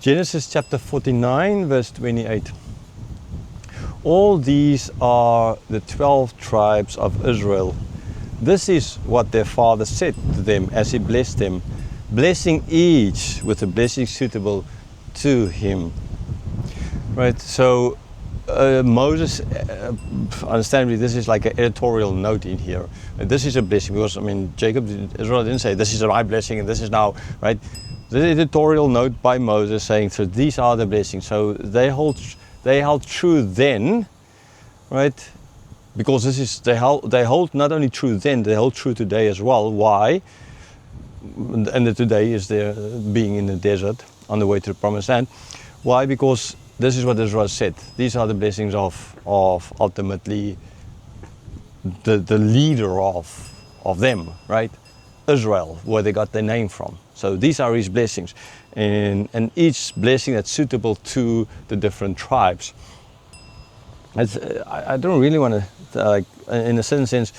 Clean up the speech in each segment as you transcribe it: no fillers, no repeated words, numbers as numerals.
Genesis chapter 49, verse 28. All these are the 12 tribes of Israel. This is what their father said to them as he blessed them, blessing each with a blessing suitable to him. Right, so Moses, understandably, this is like an editorial note in here. This is a blessing because, I mean, Israel didn't say, this is my blessing and this is now, right? The editorial note by Moses saying, so these are the blessings. So they held true then, right? Because this is, they hold not only true then, they hold true today as well. Why? And the today is their being in the desert on the way to the promised land. Why? Because this is what Israel said. These are the blessings of ultimately the leader of them, right? Israel, where they got their name from. So these are his blessings. And each blessing that's suitable to the different tribes. I don't really want to, in a certain sense,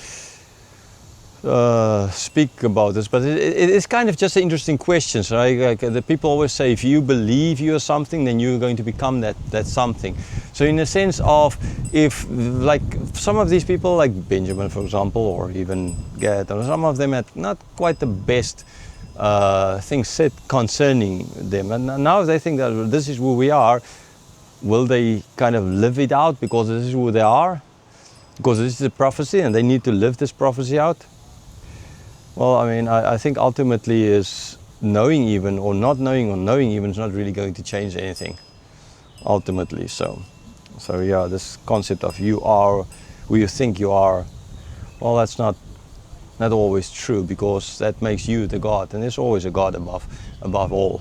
speak about this, but it's kind of just an interesting question. So like the people always say, if you believe you are something, then you're going to become that something. So in the sense of, if like some of these people, like Benjamin, for example, or even Gad, or some of them had not quite the best things said concerning them, and now they think that this is who we are. Will they kind of live it out because this is who they are? Because this is a prophecy and they need to live this prophecy out? Well, I mean, I think ultimately is knowing even or not knowing or knowing even is not really going to change anything, ultimately. So yeah, this concept of you are who you think you are, well, that's not always true, because that makes you the God, and there's always a God above all.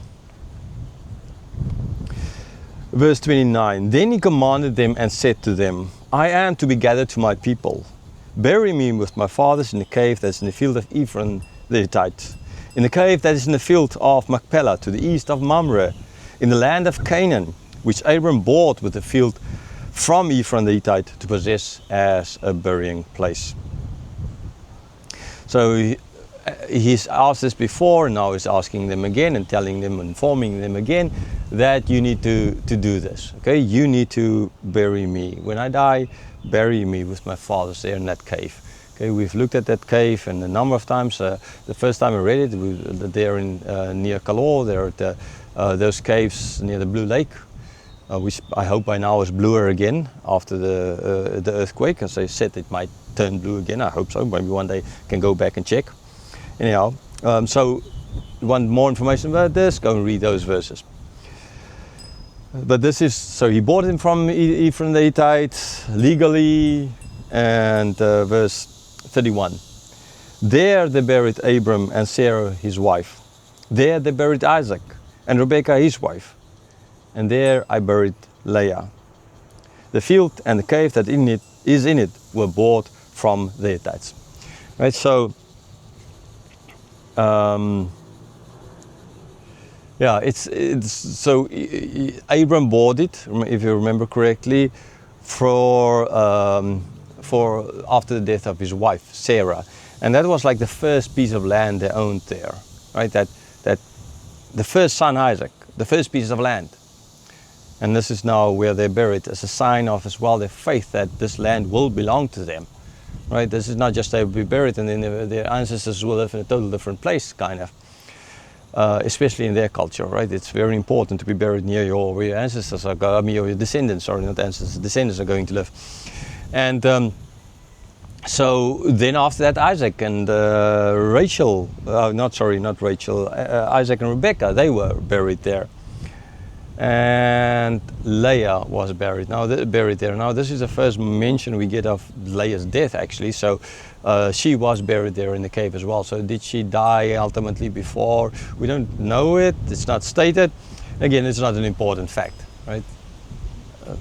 Verse 29, then he commanded them and said to them, I am to be gathered to my people. Bury me with my fathers in the cave that is in the field of Ephron the Hittite, in the cave that is in the field of Machpelah to the east of Mamre, in the land of Canaan, which Abram bought with the field from Ephron the Hittite to possess as a burying place. So he's asked this before, and now he's asking them again and telling them, informing them again that you need to do this. Okay, you need to bury me. When I die, bury me with my fathers there in that cave. Okay, we've looked at that cave and a number of times. The first time I read it, we were there in near Kalor. There are those caves near the Blue Lake, which I hope by now is bluer again after the earthquake. As they said, it might turn blue again. I hope so. Maybe one day can go back and check. Anyhow, so you want more information about this, go and read those verses. But this is, so he bought him from Ephron the Hittite legally, and verse 31. There they buried Abram and Sarah his wife. There they buried Isaac and Rebekah his wife. And there I buried Leah. The field and the cave that is in it were bought from the Hittites. Right, so yeah, it's so Abram bought it, if you remember correctly, for after the death of his wife Sarah, and that was like the first piece of land they owned there, right? That the first son Isaac, the first piece of land, and this is now where they're buried as a sign of as well their faith that this land will belong to them, right? This is not just they will be buried and then their ancestors will live in a total different place, kind of. Especially in their culture, right? It's very important to be buried near where your ancestors are going, or your descendants, sorry, not ancestors, descendants are going to live. And so then after that, Isaac and Rachel, Isaac and Rebekah, they were buried there. And Leah was buried there. Now this is the first mention we get of Leah's death, actually. So she was buried there in the cave as well. So did she die ultimately before? We don't know it. It's not stated. Again, it's not an important fact, right?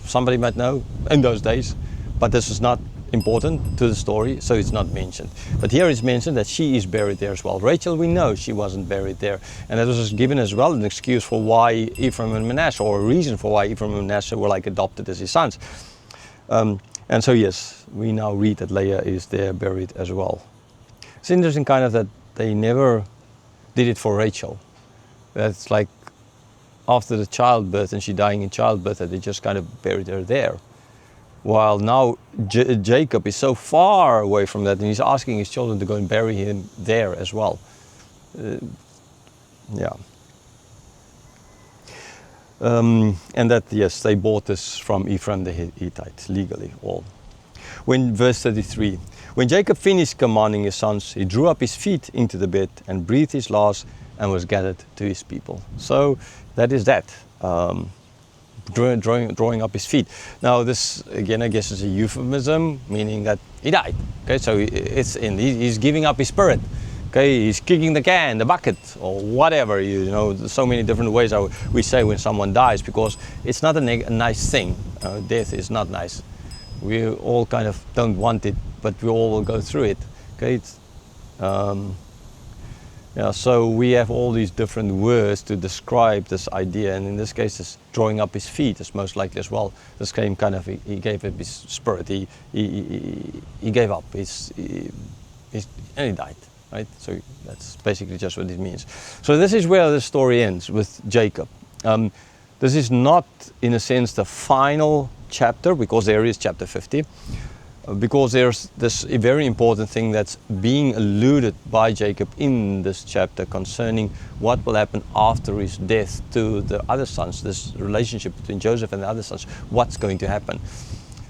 Somebody might know in those days, but this is not important to the story, so it's not mentioned. But here it's mentioned that she is buried there as well. Rachel, we know she wasn't buried there, and that was given as well an excuse for why Ephraim and Manasseh, or a reason for why Ephraim and Manasseh were like adopted as his sons. And so yes, we now read that Leah is there buried as well. It's interesting kind of that they never did it for Rachel. That's like after the childbirth and she dying in childbirth that they just kind of buried her there. While now Jacob is so far away from that and he's asking his children to go and bury him there as well. Yeah. And that, yes, they bought this from Ephraim the Hittite, legally, all. Verse 33, when Jacob finished commanding his sons, he drew up his feet into the bed and breathed his last and was gathered to his people. So that is that, drawing up his feet. Now this, again, I guess is a euphemism, meaning that he died. Okay, so he's giving up his spirit. Okay, he's kicking the can, the bucket, or whatever, you know, so many different ways we say when someone dies, because it's not a nice thing. Death is not nice. We all kind of don't want it, but we all will go through it. Okay, yeah, so we have all these different words to describe this idea, and in this case, it's drawing up his feet is most likely as well. This came kind of, he gave up his spirit, he gave up, and he died. Right? So that's basically just what it means. So this is where the story ends with Jacob. This is not, in a sense, the final chapter, because there is chapter 50, because there's this very important thing that's being alluded by Jacob in this chapter concerning what will happen after his death to the other sons, this relationship between Joseph and the other sons, what's going to happen.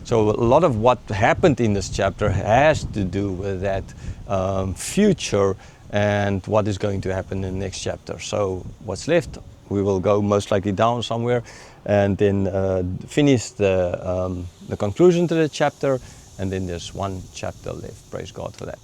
So a lot of what happened in this chapter has to do with that future and what is going to happen in the next chapter. So what's left, we will go most likely down somewhere and then finish the conclusion to the chapter, and then there's one chapter left. Praise God for that.